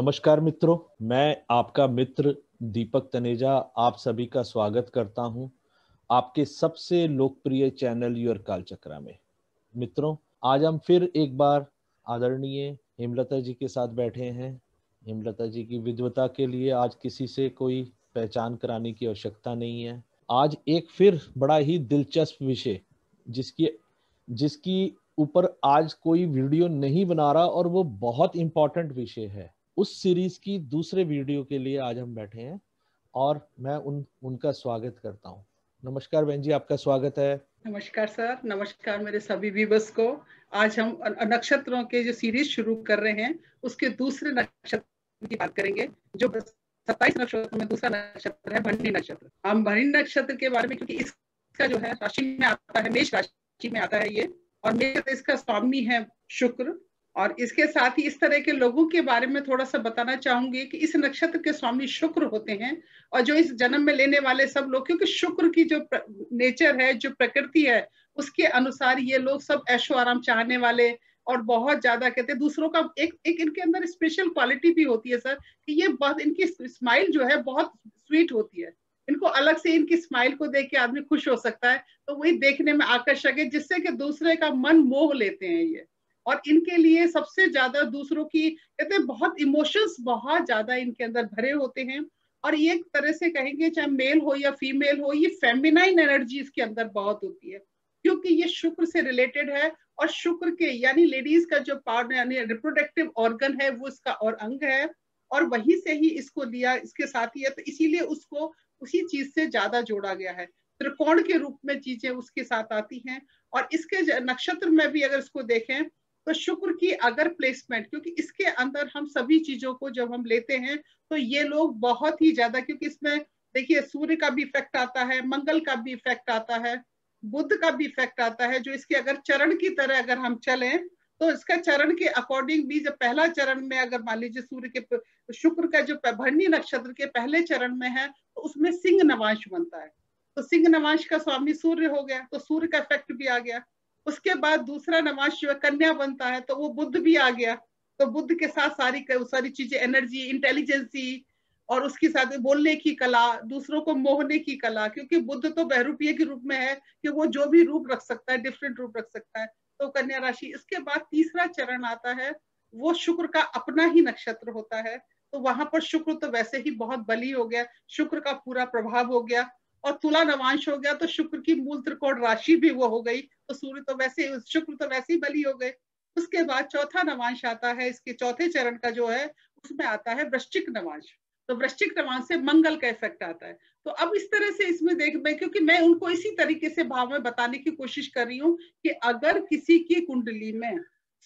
नमस्कार मित्रों, मैं आपका मित्र दीपक तनेजा आप सभी का स्वागत करता हूं आपके सबसे लोकप्रिय चैनल योर कालचक्रा में। मित्रों, आज हम फिर एक बार आदरणीय हेमलता जी के साथ बैठे हैं। हेमलता जी की विद्वता के लिए आज किसी से कोई पहचान कराने की आवश्यकता नहीं है। आज एक फिर बड़ा ही दिलचस्प विषय जिसकी जिसकी ऊपर आज कोई वीडियो नहीं बना रहा और वो बहुत इंपॉर्टेंट विषय है। उस सीरीज की दूसरे वीडियो के लिए आज हम बैठे हैं और मैं उनका स्वागत करता हूं। नमस्कार बहन जी, आपका स्वागत है। नमस्कार सर, नमस्कार मेरे सभी व्यूअर्स को। आज हम नक्षत्रों के जो सीरीज शुरू कर रहे हैं उसके दूसरे नक्षत्र की बात करेंगे, जो 27 नक्षत्रों में दूसरा नक्षत्र है भरणी नक्षत्र। हम भरणी नक्षत्र के बारे में, क्योंकि इसका जो है राशि में आता है, मेष राशि में आता है ये, और मेष इसका स्वामी है शुक्र। और इसके साथ ही इस तरह के लोगों के बारे में थोड़ा सा बताना चाहूंगी कि इस नक्षत्र के स्वामी शुक्र होते हैं, और जो इस जन्म में लेने वाले सब लोग, क्योंकि शुक्र की जो नेचर है, जो प्रकृति है, उसके अनुसार ये लोग सब ऐशो आराम चाहने वाले और बहुत ज्यादा कहते हैं दूसरों का एक इनके अंदर स्पेशल क्वालिटी भी होती है सर, कि ये बहुत इनकी स्माइल जो है बहुत स्वीट होती है। इनको अलग से इनकी स्माइल को देख के आदमी खुश हो सकता है, तो वही देखने में आकर्षक है, जिससे कि दूसरे का मन मोह लेते हैं ये। और इनके लिए सबसे ज्यादा दूसरों की कहते हैं बहुत इमोशंस बहुत ज्यादा इनके अंदर भरे होते हैं। और ये एक तरह से कहेंगे, चाहे मेल हो या फीमेल हो, ये फेमिनाइन एनर्जी इसके अंदर बहुत होती है, क्योंकि ये शुक्र से रिलेटेड है। और शुक्र के यानी लेडीज का जो पार्ट यानी रिप्रोडक्टिव ऑर्गन है, वो इसका और अंग है, और वहीं से ही इसको लिया, इसके साथ ही है, तो इसीलिए उसको उसी चीज से ज्यादा जोड़ा गया है। त्रिकोण के रूप में चीजें उसके साथ आती हैं। और इसके नक्षत्र में भी अगर इसको देखें तो शुक्र की अगर प्लेसमेंट, क्योंकि इसके अंदर हम सभी चीजों को जब हम लेते हैं तो ये लोग बहुत ही ज्यादा, क्योंकि इसमें देखिए सूर्य का भी इफेक्ट आता है, मंगल का भी इफेक्ट आता है, बुध का भी इफेक्ट आता है, जो इसके अगर चरण की तरह अगर हम चलें तो इसका चरण के अकॉर्डिंग भी, जब पहला चरण में अगर मान लीजिए सूर्य के शुक्र का जो भरणी नक्षत्र के पहले चरण में है, तो उसमें सिंह नवांश बनता है, तो सिंह नवांश का स्वामी सूर्य हो गया, तो सूर्य का इफेक्ट भी आ गया। उसके बाद दूसरा नवांश जो है कन्या बनता है, तो वो बुध भी आ गया, तो बुध के साथ सारी चीजें, एनर्जी, इंटेलिजेंसी, और उसके साथ बोलने की कला, दूसरों को मोहने की कला, क्योंकि बुध तो बहरूपीय के रूप में है कि वो जो भी रूप रख सकता है, डिफरेंट रूप रख सकता है, तो कन्या राशि। इसके बाद तीसरा चरण आता है, वो शुक्र का अपना ही नक्षत्र होता है, तो वहां पर शुक्र तो वैसे ही बहुत बली हो गया, शुक्र का पूरा प्रभाव हो गया, और तुला नवांश हो गया, तो शुक्र की मूल त्रिकोण राशि भी वो हो गई, तो सूर्य तो वैसे, शुक्र तो वैसे ही बली हो गए। उसके बाद चौथा नवांश आता है, इसके चौथे चरण का जो है उसमें आता है वृश्चिक नवांश, तो वृश्चिक नवांश से मंगल का इफेक्ट आता है। तो अब इस तरह से इसमें देख मैं, क्योंकि मैं उनको इसी तरीके से भाव में बताने की कोशिश कर रही हूँ कि अगर किसी की कुंडली में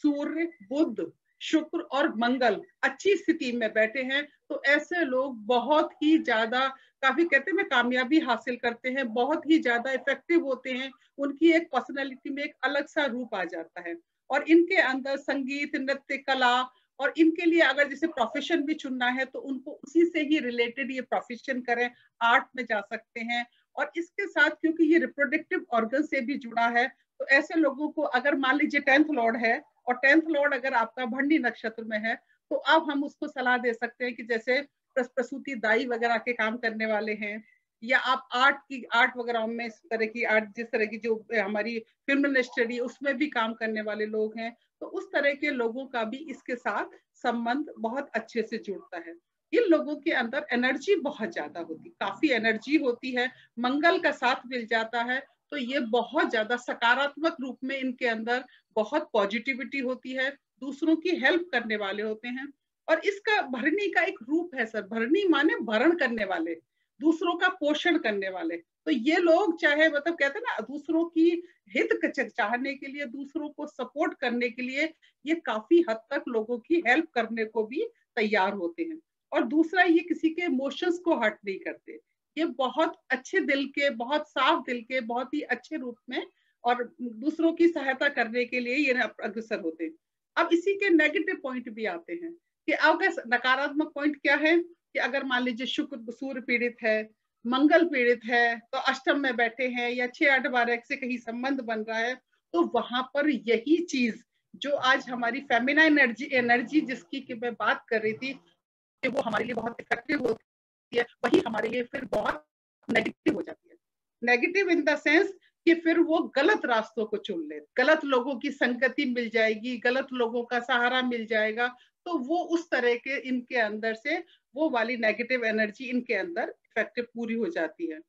सूर्य, बुध, शुक्र और मंगल अच्छी स्थिति में बैठे हैं, तो ऐसे लोग बहुत ही ज्यादा, काफी कहते हैं कामयाबी हासिल करते हैं, बहुत ही ज्यादा इफेक्टिव होते हैं, उनकी एक पर्सनैलिटी में एक अलग सा रूप आ जाता है। और इनके अंदर संगीत, नृत्य, कला, और इनके लिए अगर जैसे प्रोफेशन भी चुनना है तो उनको उसी से ही रिलेटेड ये प्रोफेशन करें, आर्ट में जा सकते हैं। और इसके साथ क्योंकि ये रिप्रोडक्टिव ऑर्गन से भी जुड़ा है, तो ऐसे लोगों को अगर मान लीजिए 10th लॉर्ड है, और 10th लॉर्ड अगर आपका भरणी नक्षत्र में है, तो अब हम उसको सलाह दे सकते हैं कि जैसे प्रसूति दाई वगैरह के काम करने वाले हैं, या आप आर्ट वगैरह में, इस तरह की आर्ट, जिस तरह की जो हमारी फिल्म इंडस्ट्री उसमें भी काम करने वाले लोग हैं, तो उस तरह के लोगों का भी इसके साथ संबंध बहुत अच्छे से जुड़ता है। इन लोगों के अंदर एनर्जी बहुत ज्यादा होती, काफी एनर्जी होती है, मंगल का साथ मिल जाता है, तो ये बहुत ज्यादा सकारात्मक रूप में इनके अंदर बहुत पॉजिटिविटी होती है, दूसरों की हेल्प करने वाले होते हैं। और इसका भरणी का एक रूप है सर, भरणी माने भरण करने वाले, दूसरों का पोषण करने वाले, तो ये लोग चाहे मतलब कहते हैं ना, दूसरों की हित चाहने के लिए, दूसरों को सपोर्ट करने के लिए ये काफी हद तक लोगों की हेल्प करने को भी तैयार होते हैं। और दूसरा, ये किसी के इमोशंस को हर्ट नहीं करते, ये बहुत अच्छे दिल के, बहुत साफ दिल के, बहुत ही अच्छे रूप में और दूसरों की सहायता करने के लिए ये अग्रसर होते हैं। अब इसी के नेगेटिव पॉइंट भी आते हैं, कि अगर नकारात्मक पॉइंट क्या है, कि अगर मान लीजिए शुक्र सूर्य पीड़ित है, मंगल पीड़ित है, तो अष्टम में बैठे हैं, या 6-8-12 से कहीं संबंध बन रहा है, तो वहां पर यही चीज जो आज हमारी फेमिनाइन एनर्जी जिसकी कि मैं बात कर रही थी, कि वो हमारे लिए बहुत इफेक्टिव होती है, वही हमारे लिए फिर बहुत नेगेटिव हो जाती है। नेगेटिव इन द सेंस कि फिर वो गलत रास्तों को चुन ले, गलत लोगों की संगति मिल जाएगी, गलत लोगों का सहारा मिल जाएगा, तो वो उस तरह के इनके अंदर से वो वाली नेगेटिव एनर्जी इनके अंदर इफेक्टिव पूरी हो जाती है।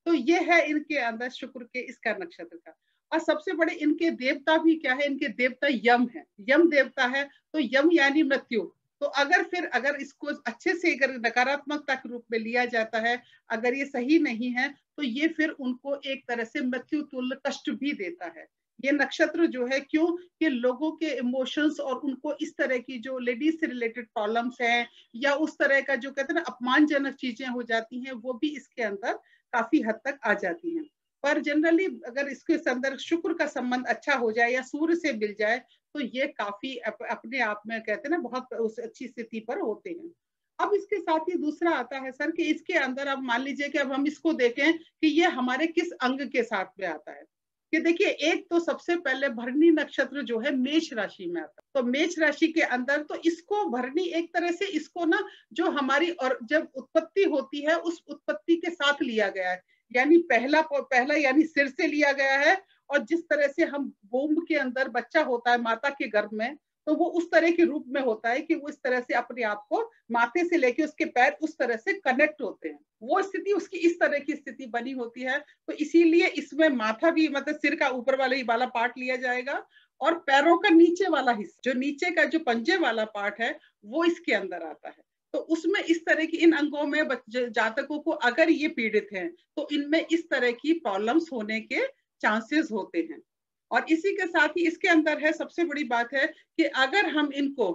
तो ये है इनके अंदर शुक्र के इसका नक्षत्र का। और सबसे बड़े इनके देवता भी क्या है, इनके देवता यम है, यम देवता है, तो यम यानी मृत्यु। तो अगर इसको अच्छे से अगर नकारात्मकता के रूप में लिया जाता है, अगर ये सही नहीं है, तो ये फिर उनको एक तरह से मृत्यु तुल्य कष्ट भी देता है। ये नक्षत्र जो है, क्यों कि लोगों के इमोशंस और उनको इस तरह की जो लेडीज से रिलेटेड प्रॉब्लम्स हैं या उस तरह का जो कहते हैं ना अपमानजनक चीजें हो जाती हैं, वो भी इसके अंदर काफी हद तक आ जाती हैं। पर जनरली अगर इसके अंदर शुक्र का संबंध अच्छा हो जाए या सूर्य से मिल जाए, तो ये काफी अपने आप में कहते हैं ना बहुत उस अच्छी स्थिति पर होते हैं। अब इसके साथ ही दूसरा आता है सर कि इसके अंदर अब मान लीजिए कि अब हम इसको देखें कि ये हमारे किस अंग के साथ में आता है। कि देखिए, एक तो सबसे पहले भरणी नक्षत्र जो है मेष राशि में आता है, तो मेष राशि के अंदर तो इसको भरणी एक तरह से इसको ना जो हमारी और जब उत्पत्ति होती है उस उत्पत्ति के साथ लिया गया है, यानी पहला यानी सिर से लिया गया है। और जिस तरह से हम वोम्ब के अंदर बच्चा होता है माता के गर्भ में, तो वो उस तरह के रूप में होता है कि वो इस तरह से अपने आप को माथे से लेके उसके पैर उस तरह से कनेक्ट होते हैं, वो स्थिति उसकी इस तरह की स्थिति बनी होती है। तो इसीलिए इसमें माथा भी मतलब सिर का ऊपर वाला पार्ट लिया जाएगा और पैरों का नीचे वाला हिस्सा, जो नीचे का जो पंजे वाला पार्ट है, वो इसके अंदर आता है। तो उसमें इस तरह की इन अंगों में जातकों को अगर ये पीड़ित हैं, तो इनमें इस तरह की प्रॉब्लम्स होने के चांसेस होते हैं। और इसी के साथ ही इसके अंदर है सबसे बड़ी बात है कि अगर हम इनको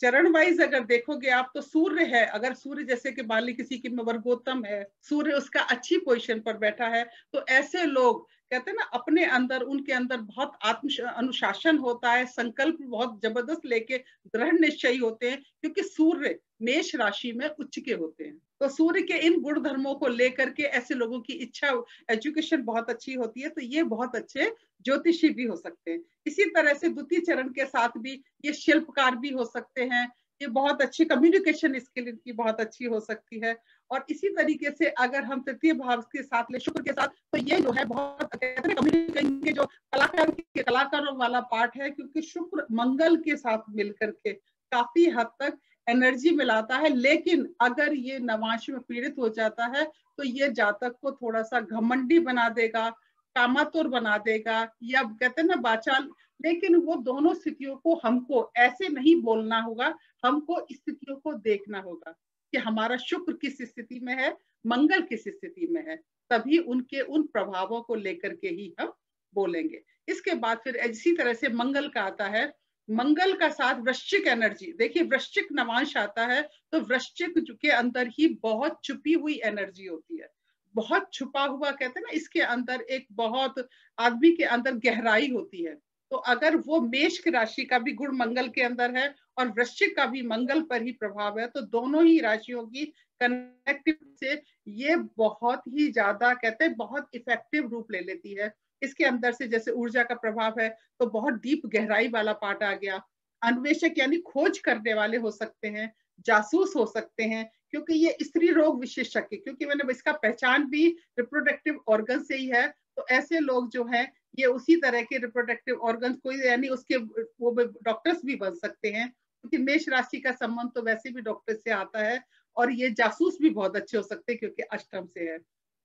चरण वाइज अगर देखोगे आप, तो सूर्य है, अगर सूर्य जैसे कि मान ली किसी की वर्गोत्तम है, सूर्य उसका अच्छी पोजीशन पर बैठा है, तो ऐसे लोग कहते हैं ना अपने अंदर उनके अंदर बहुत आत्म अनुशासन होता है, संकल्प बहुत जबरदस्त लेके दृढ़ निश्चयी होते हैं, क्योंकि सूर्य मेष राशि में उच्च के होते हैं। तो सूर्य के इन गुण धर्मों को लेकर के ऐसे लोगों की इच्छा, एजुकेशन बहुत अच्छी होती है, तो ये बहुत अच्छे ज्योतिषी भी हो सकते हैं। इसी तरह से द्वितीय चरण के साथ भी ये शिल्पकार भी हो सकते हैं, ये बहुत अच्छी कम्युनिकेशन स्किल इनकी बहुत अच्छी हो सकती है। और इसी तरीके से अगर हम तृतीय भाव के साथ ले शुक्र के साथ, तो ये जो है बहुत कम्युनिकेशन के जो कलाकारों वाला पार्ट है, क्योंकि शुक्र मंगल के साथ मिलकर के काफी हद तक एनर्जी मिलाता है। लेकिन अगर ये नवांश में पीड़ित हो जाता है, तो ये जातक को थोड़ा सा घमंडी बना देगा, कामातुर बना देगा, या कहते हैं ना बाचाल। लेकिन वो दोनों स्थितियों को हमको ऐसे नहीं बोलना होगा, हमको स्थितियों को देखना होगा कि हमारा शुक्र किस स्थिति में है, मंगल किस स्थिति में है, तभी उनके उन प्रभावों को लेकर के ही हम बोलेंगे। इसके बाद फिर इसी तरह से मंगल का आता है, मंगल का साथ वृश्चिक एनर्जी। देखिए, वृश्चिक नवांश आता है, तो वृश्चिक के अंदर ही बहुत छुपी हुई एनर्जी होती है, बहुत छुपा हुआ, कहते हैं ना इसके अंदर एक बहुत आदमी के अंदर गहराई होती है। तो अगर वो मेष की राशि का भी गुण मंगल के अंदर है और वृश्चिक का भी मंगल पर ही प्रभाव है, तो दोनों ही राशियों की कनेक्टिव से ये बहुत ही ज्यादा कहते हैं बहुत इफेक्टिव रूप ले लेती है। इसके अंदर से जैसे ऊर्जा का प्रभाव है, तो बहुत डीप गहराई वाला पार्ट आ गया। अन्वेषक यानी खोज करने वाले हो सकते हैं, जासूस हो सकते हैं, क्योंकि ये स्त्री रोग विशेषज्ञ, क्योंकि मैंने इसका पहचान भी रिप्रोडक्टिव ऑर्गन से ही है। तो ऐसे लोग जो हैं, ये उसी तरह के रिप्रोडक्टिव ऑर्गन को यानी उसके वो डॉक्टर्स भी बन सकते हैं, क्योंकि मेष राशि का संबंध तो वैसे भी डॉक्टर से आता है। और ये जासूस भी बहुत अच्छे हो सकते हैं, क्योंकि अष्टम से है।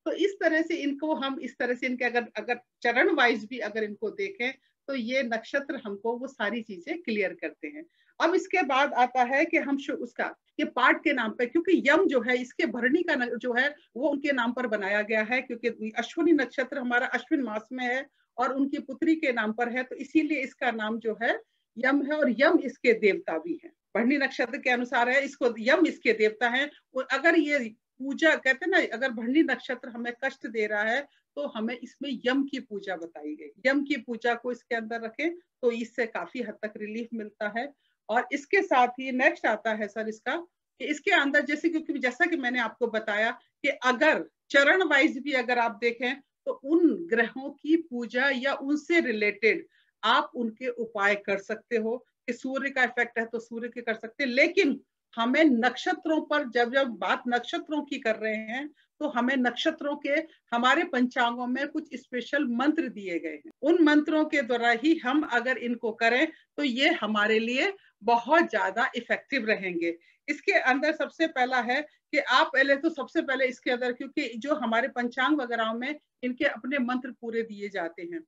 तो इस तरह से इनको हम इस तरह से इनके अगर चरण वाइज भी अगर इनको देखें, तो ये नक्षत्र हमको वो सारी चीजें क्लियर करते हैं। अब इसके बाद आता है कि हम उसका ये पाठ के नाम पे, क्योंकि यम जो है इसके भरणी का जो है वो उनके नाम पर बनाया गया है, क्योंकि अश्विनी नक्षत्र हमारा अश्विन मास में है और उनकी पुत्री के नाम पर है, तो इसीलिए इसका नाम जो है यम है। और यम इसके देवता भी है, भरणी नक्षत्र के अनुसार है, इसको यम इसके देवता है। अगर ये पूजा कहते हैं ना, अगर भरणी नक्षत्र हमें कष्ट दे रहा है, तो हमें इसमें यम की पूजा बताई गई, यम की पूजा को इसके अंदर रखें, तो इससे काफी हद तक रिलीफ मिलता है। और इसके साथ ही नेक्स्ट आता है सर इसका कि इसके अंदर जैसे, क्योंकि जैसा कि मैंने आपको बताया कि अगर चरण वाइज भी अगर आप देखें, तो उन ग्रहों की पूजा या उनसे रिलेटेड आप उनके उपाय कर सकते हो। कि सूर्य का इफेक्ट है तो सूर्य के कर सकते हैं, लेकिन हमें नक्षत्रों पर जब जब बात नक्षत्रों की कर रहे हैं तो हमें नक्षत्रों के हमारे पंचांगों में कुछ स्पेशल मंत्र दिए गए हैं। उन मंत्रों के द्वारा ही हम अगर इनको करें तो ये हमारे लिए बहुत ज्यादा इफेक्टिव रहेंगे। इसके अंदर सबसे पहला है कि आप पहले तो सबसे पहले इसके अंदर, क्योंकि जो हमारे पंचांग वगैरह में इनके अपने मंत्र पूरे दिए जाते हैं।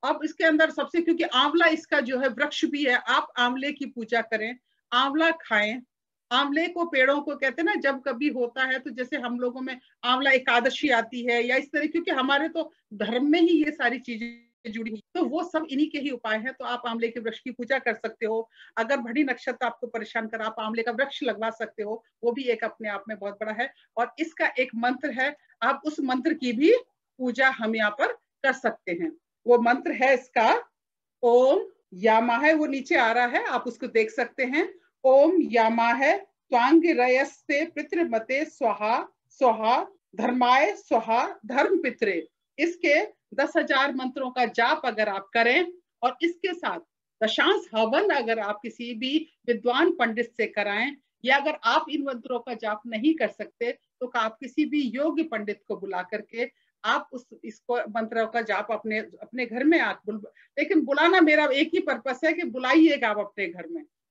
अब इसके अंदर सबसे, क्योंकि आंवला इसका जो है वृक्ष भी है, आप आंवले की पूजा करें, आंवला खाएं। आंवले को, पेड़ों को कहते हैं ना, जब कभी होता है तो जैसे हम लोगों में आंवला एकादशी आती है या इस तरह, क्योंकि हमारे तो धर्म में ही ये सारी चीजें जुड़ी हुई, तो वो सब इन्हीं के ही उपाय हैं। तो आप आंवले के वृक्ष की पूजा कर सकते हो। अगर बड़ी नक्षत्र आपको परेशान कर, आप आंवले का वृक्ष लगवा सकते हो, वो भी एक अपने आप में बहुत बड़ा है। और इसका एक मंत्र है, आप उस मंत्र की भी पूजा हम यहाँ पर कर सकते हैं। वो मंत्र है इसका ओम यामा है, वो नीचे आ रहा है, आप उसको देख सकते हैं। ओम यामा है त्वांगिरयस्ते पितृमते स्वाहा स्वाहा धर्माय स्वाहा धर्म पितरे। इसके 10,000 मंत्रों का जाप अगर आप करें और इसके साथ दशांश हवन अगर आप किसी भी विद्वान पंडित से कराएं, या अगर आप इन मंत्रों का जाप नहीं कर सकते तो आप किसी भी योग्य पंडित को बुला करके आप इसको मंत्रों का जाप अपने अपने घर में लेकिन बुलाना मेरा एक ही पर्पस है कि बुलाइएगा आप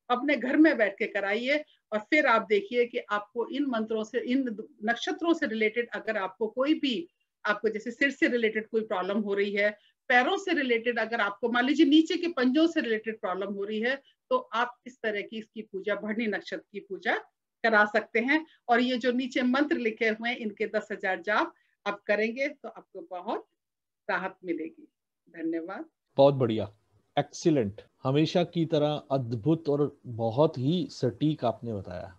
अपने घर में बैठ के कराइए। और फिर आप देखिए कि आपको इन मंत्रों से, इन नक्षत्रों से रिलेटेड अगर आपको कोई भी, आपको जैसे सिर से रिलेटेड कोई प्रॉब्लम हो रही है, पैरों से रिलेटेड अगर आपको मान लीजिए नीचे के पंजों से रिलेटेड प्रॉब्लम हो रही है, तो आप इस तरह की इसकी पूजा, भरणी नक्षत्र की पूजा करा सकते हैं। और ये जो नीचे मंत्र लिखे हुए हैं, इनके 10,000 जाप आप करेंगे तो आपको बहुत राहत मिलेगी। धन्यवाद। बहुत बढ़िया, एक्सीलेंट, हमेशा की तरह अद्भुत और बहुत ही सटीक आपने बताया।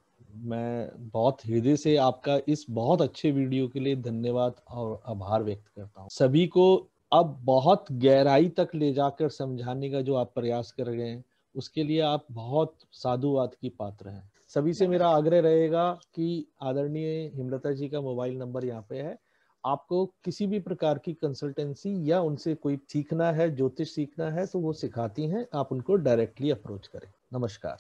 मैं बहुत हृदय से आपका इस बहुत अच्छे वीडियो के लिए धन्यवाद और आभार व्यक्त करता हूँ। सभी को अब बहुत गहराई तक ले जाकर समझाने का जो आप प्रयास कर रहे हैं, उसके लिए आप बहुत साधुवाद की पात्र हैं। सभी से मेरा आग्रह रहेगा कि आदरणीय हेमलता जी का मोबाइल नंबर यहाँ पे है, आपको किसी भी प्रकार की कंसल्टेंसी या उनसे कोई सीखना है, ज्योतिष सीखना है, तो वो सिखाती हैं, आप उनको डायरेक्टली अप्रोच करें। नमस्कार।